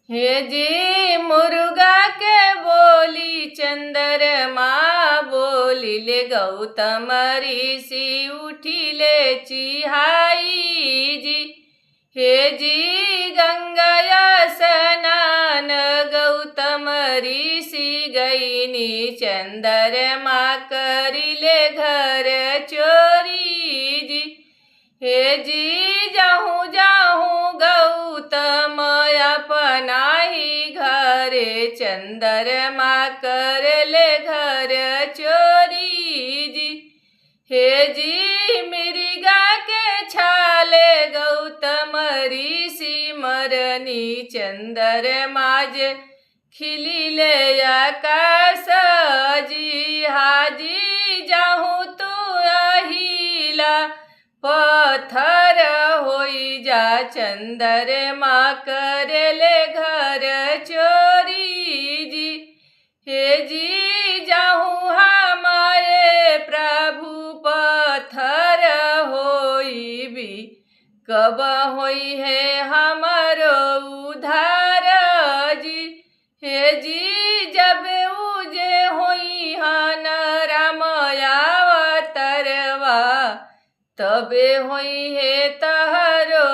हे जी मुर्गा के बोली चंद्रमा बोलिले गौतम ऋषि उठिले चिहाई जी। हे जी गंगा स्नान गौतम ऋषि गईनी चंद्रमा करिले घर चोरी जी। हे जी जाहूँ जाहूँ गौतम अपना ही घरे चंद्रमा करले घर चोरी जी। हे जी मृगा के छाले गौतम ऋषि मरनी चंद्रमा जे खिलिले आकाश जी। हाजी जाहूँ तू अहिला पत्थर होई जा चंद्रमा करले घर चोरी जी। हे जी जाहूँ हमारे प्रभु पत्थर होई भी कब होई है हमारो उधार जी। हे जी जब उजे होई हन राम अवतरवा तबे होई है तहरो